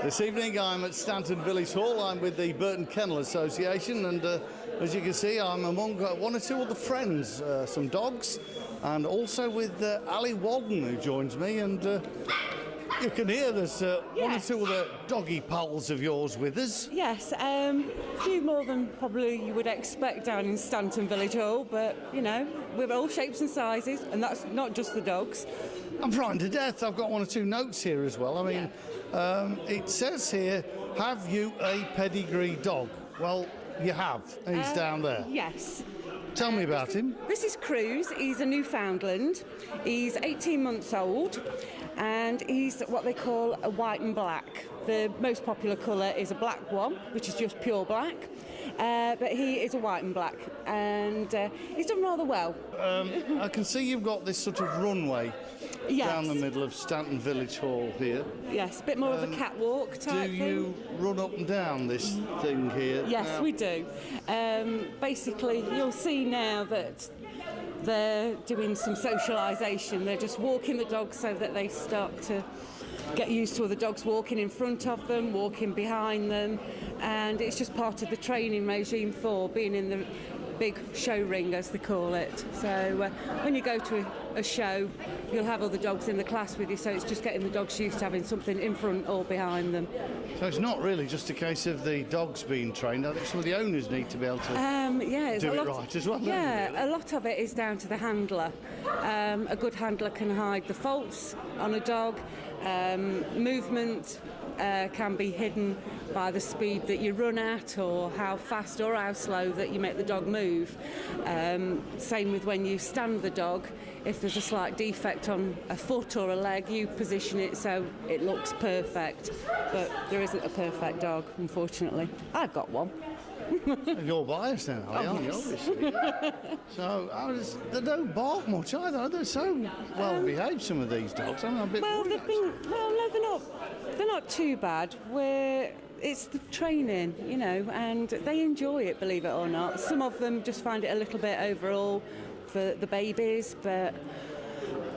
This evening I'm at Stanton Village Hall. I'm with the Burton Kennel Association, and as you can see I'm among one or two other friends, some dogs, and also with Ali Walden, who joins me, and you can hear there's one or two other doggy pals of yours with us. Yes, a few more than probably you would expect down in Stanton Village Hall, but you know, we're all shapes and sizes, and that's not just the dogs. I'm frightened to death. I've got one or two notes here as well. I mean, it says here, have you a pedigree dog? Well, you have. He's down there. Yes. Tell me about him. This is Cruz. He's a Newfoundland. He's 18 months old, and he's what they call a white and black. The most popular colour is a black one, which is just pure black. But he is a white and black, and he's done rather well. I can see you've got this sort of runway down the middle of Stanton Village Hall here. Yes, a bit more of a catwalk type thing. Do you run up and down this thing here? Yes, we do. Basically, you'll see now that they're doing some socialisation. They're just walking the dogs so that they start to get used to other dogs walking in front of them, walking behind them, and it's just part of the training regime for being in the big show ring, as they call it. So when you go to a show, you'll have other dogs in the class with you, so it's just getting the dogs used to having something in front or behind them. So it's not really just a case of the dogs being trained. I think some of the owners need to be able to do it right as well. Yeah, a lot of it is down to the handler. A good handler can hide the faults on a dog. Movement can be hidden by the speed that you run at, or how fast or how slow that you make the dog move. Same with when you stand the dog. If there's a slight defect on a foot or a leg, you position it so it looks perfect. But there isn't a perfect dog, unfortunately. I've got one. You're biased then, aren't you? Obviously. So they don't bark much either. They're so well behaved, some of these dogs. I'm a bit worried. They're not too bad. It's the training, you know, and they enjoy it, believe it or not. Some of them just find it a little bit overall for the babies, but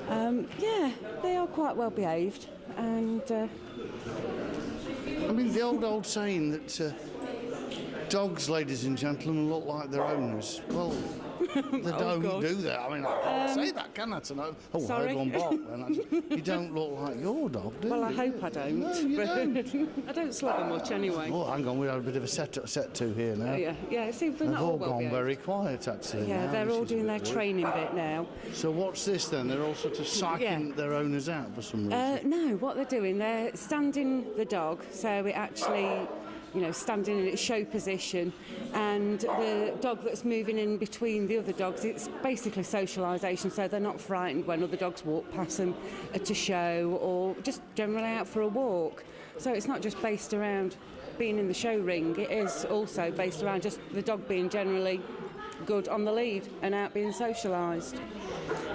they are quite well behaved. And I mean, the old saying that dogs, ladies and gentlemen, look like their owners. Well, they don't do that. I mean, I can't say that, can I? Sorry. I heard one bark then. You don't look like your dog, do you? Well, I hope I don't. No, you don't. I don't slobber much anyway. Oh, hang on, we had a bit of a set to here now. Yeah. See, they're They've not all well gone behaved. very quiet, actually. Yeah, now, they're all doing their good. training bit now. So what's this then? They're all sort of psyching their owners out for some reason? No, what they're doing, they're standing the dog, so it actually, standing in its show position, and the dog that's moving in between the other dogs, it's basically socialisation, so they're not frightened when other dogs walk past them at a show or just generally out for a walk. So it's not just based around being in the show ring, it is also based around just the dog being generally good on the lead and out being socialised,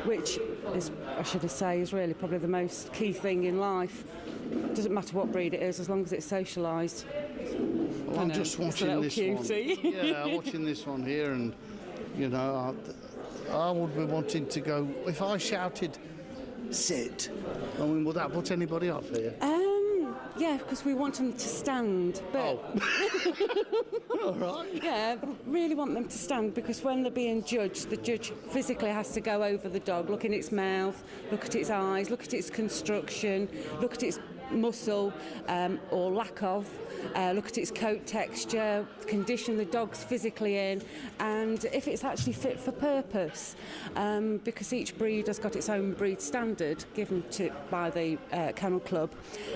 which is, I should say, is really probably the most key thing in life. It doesn't matter what breed it is, as long as it's socialised. Well, I'm just watching this cutie. one. Yeah, watching this one here, and I would be wanting to go. If I shouted, "Sit," I mean, would that put anybody off here? Yeah, because we want them to stand. But all right. Yeah, really want them to stand, because when they're being judged, the judge physically has to go over the dog, look in its mouth, look at its eyes, look at its construction, look at its muscle or lack of. Look at its coat texture, condition the dog's physically in, and if it's actually fit for purpose, because each breed has got its own breed standard given to by the Kennel Club,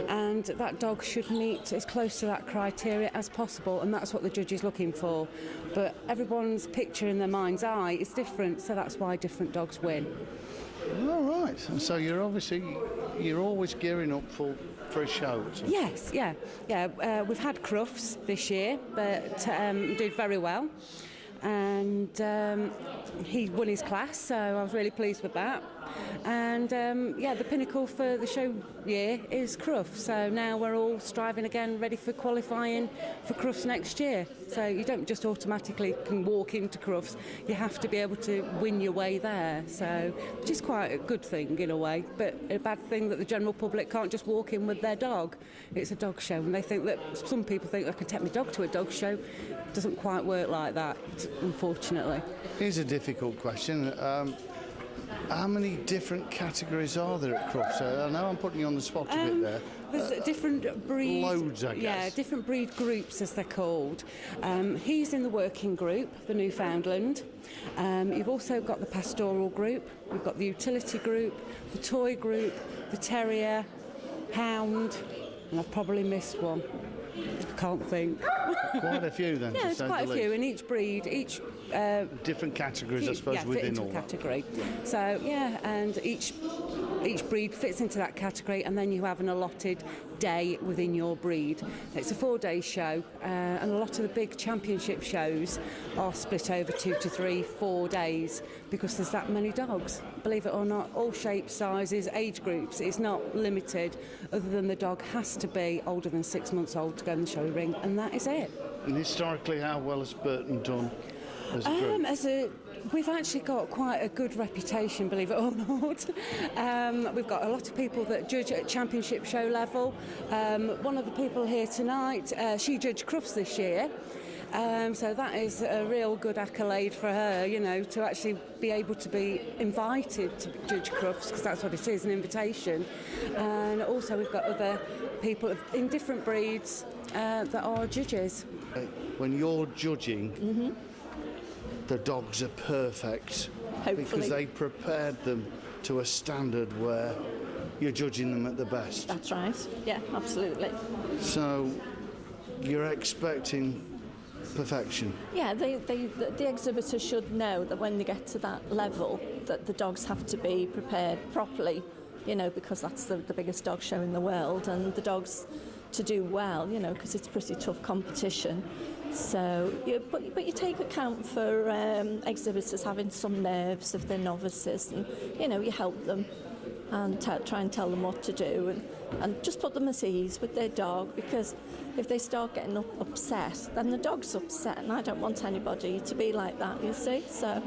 and that dog should meet as close to that criteria as possible, and that's what the judge is looking for. But everyone's picture in their mind's eye is different, so that's why different dogs win. All right. So you're always gearing up for a show. Yes, yeah. We've had Crufts this year, but did very well, and he won his class, so I was really pleased with that. And the pinnacle for the show year is Crufts. So now we're all striving again, ready for qualifying for Crufts next year. So you don't just automatically can walk into Crufts, you have to be able to win your way there. So, which is quite a good thing in a way, but a bad thing that the general public can't just walk in with their dog. It's a dog show, and they think that some people think I can take my dog to a dog show. It doesn't quite work like that, unfortunately. Here's a difficult question. How many different categories are there at Crufts? I know I'm putting you on the spot a bit there. There's different breed... Loads, I guess. Yeah, different breed groups, as they're called. He's in the working group, the Newfoundland. You've also got the pastoral group, we've got the utility group, the toy group, the terrier, hound, and I've probably missed one. I can't think. Quite a few then. Yeah, there's quite a few in each breed, each... different categories, I suppose, within all that. Category. So, yeah, and each breed fits into that category, and then you have an allotted day within your breed. It's a 4-day show, and a lot of the big championship shows are split over 2 to 3, 4 days, because there's that many dogs. Believe it or not, all shapes, sizes, age groups. It's not limited, other than the dog has to be older than 6 months old to go in the show ring, and that is it. And historically, how well has Burton done as a group? We've actually got quite a good reputation, believe it or not. We've got a lot of people that judge at championship show level. One of the people here tonight, she judged Crufts this year. So that is a real good accolade for her, you know, to actually be able to be invited to judge Crufts, because that's what it is, an invitation. And also we've got other people in different breeds that are judges. When you're judging, the dogs are perfect. Hopefully. Because they prepared them to a standard where you're judging them at the best. That's right. Yeah, absolutely. So you're expecting perfection. Yeah, the exhibitor should know that when they get to that level, that the dogs have to be prepared properly, you know, because that's the biggest dog show in the world, and the dogs to do well, you know, because it's pretty tough competition. So, but you take account for exhibitors having some nerves if they're novices, and you know, you help them and try and tell them what to do, and just put them at ease with their dog, because if they start getting upset, then the dog's upset, and I don't want anybody to be like that, you see. So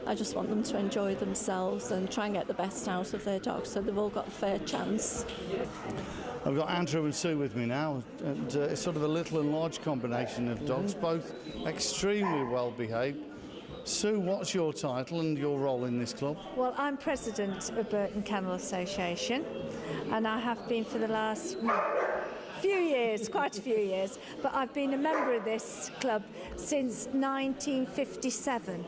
I just want them to enjoy themselves and try and get the best out of their dog, so they've all got a fair chance. I've got Andrew and Sue with me now, and it's sort of a little and large combination of dogs, both extremely well behaved. Sue, what's your title and your role in this club? Well, I'm president of Burton Kennel Association, and I have been for the last few years, quite a few years, but I've been a member of this club since 1957.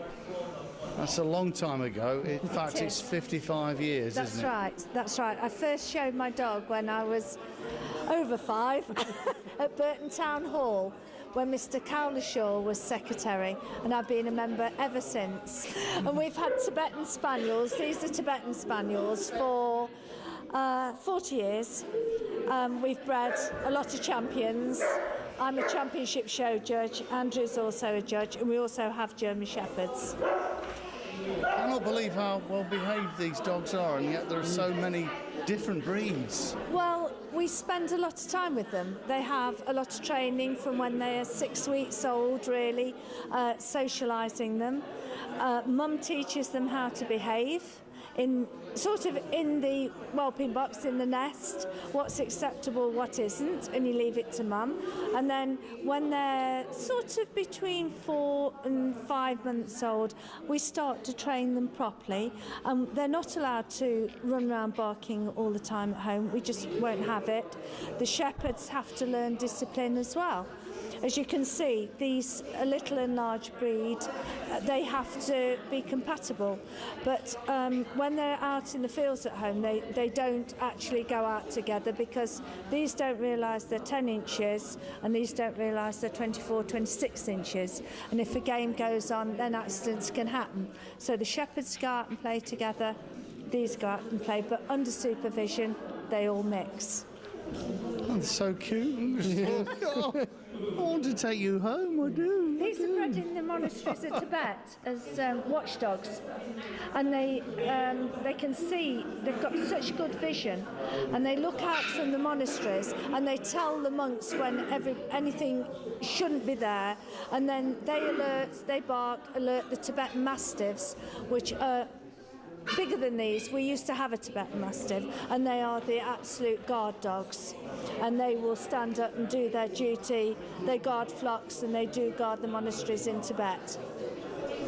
That's a long time ago. In fact, it's 55 years, isn't it? That's right. I first showed my dog when I was over 5 at Burton Town Hall, when Mr. Cowlishaw was secretary, and I've been a member ever since. And we've had Tibetan Spaniels. These are Tibetan Spaniels for 40 years. We've bred a lot of champions. I'm a championship show judge. Andrew's also a judge, and we also have German Shepherds. I cannot believe how well behaved these dogs are, and yet there are so many different breeds. Well, we spend a lot of time with them. They have a lot of training from when they are 6 weeks old, really, socialising them. Mum teaches them how to behave in the whelping box, in the nest, what's acceptable, what isn't, and you leave it to mum. And then when they're sort of between 4 and 5 months old, we start to train them properly. They're not allowed to run around barking all the time at home. We just won't have it. The shepherds have to learn discipline as well. As you can see, these little and large breed, they have to be compatible. But when they're out in the fields at home, they don't actually go out together, because these don't realise they're 10 inches and these don't realise they're 24, 26 inches. And if a game goes on, then accidents can happen. So the shepherds go out and play together, these go out and play, but under supervision, they all mix. they're so cute. Oh, I want to take you home, I do. These are bred in the monasteries of Tibet as watchdogs, and they can see. They've got such good vision, and they look out from the monasteries and they tell the monks when anything shouldn't be there, and then they bark, alert the Tibetan mastiffs, which are bigger than these. We used to have a Tibetan Mastiff, and they are the absolute guard dogs, and they will stand up and do their duty. They guard flocks and they do guard the monasteries in Tibet.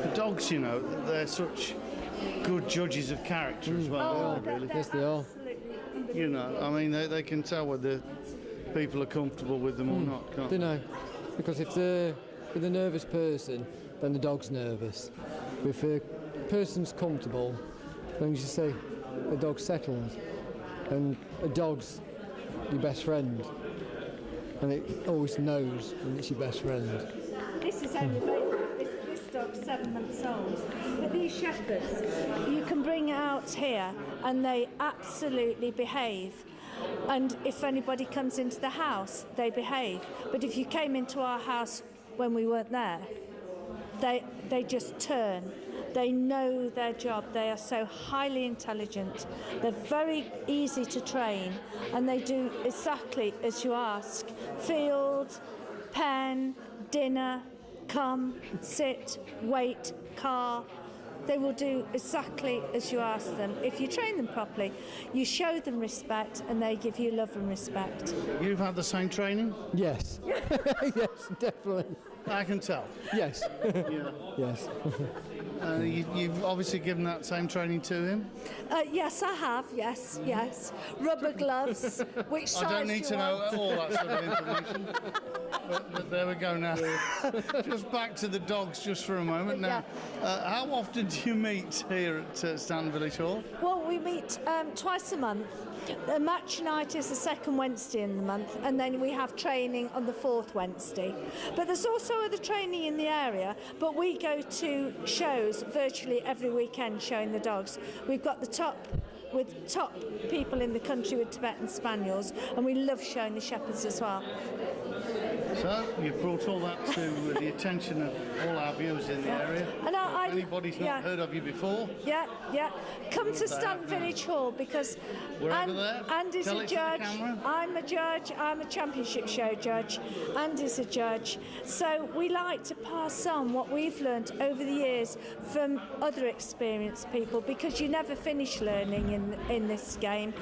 The dogs, you know, they're such good judges of character as well. They're Yes, they are. absolutely You know, I mean, they can tell whether people are comfortable with them or not, can't They they? know, because if they're with a nervous person, then the dog's nervous. But if a person's comfortable, then you say the dog's settled, and a dog's your best friend, and it always knows when it's your best friend. This is only this dog's 7 months old. But these shepherds, you can bring out here and they absolutely behave. And if anybody comes into the house, they behave. But if you came into our house when we weren't there, they just turn. They know their job. They are so highly intelligent. They're very easy to train, and they do exactly as you ask. Field, pen, dinner, come, sit, wait, car. They will do exactly as you ask them. If you train them properly, you show them respect, and they give you love and respect. You've had the same training? Yes, yes, definitely. I can tell. Yes, Yeah. yes. You've obviously given that same training to him. Yes, I have. Yes, yes. Rubber gloves. Which size I don't need do to you know want? all that sort of information. But there we go now. Just back to the dogs just for a moment now. How often do you meet here at Stanton Village Hall? Well, we meet twice a month. The match night is the second Wednesday in the month, and then we have training on the fourth Wednesday. But there's also other training in the area, but we go to shows virtually every weekend showing the dogs. We've got the top people in the country with Tibetan Spaniels, and we love showing the shepherds as well. So you've brought all that to the attention of all our viewers in the area. And If anybody's not heard of you before, Yeah. Come to Stanton Village Hall because We're over there. Andy's Tell a it to the judge. camera. I'm a judge. I'm a championship show judge. Andy's a judge. So we like to pass on what we've learnt over the years from other experienced people, because you never finish learning in this game.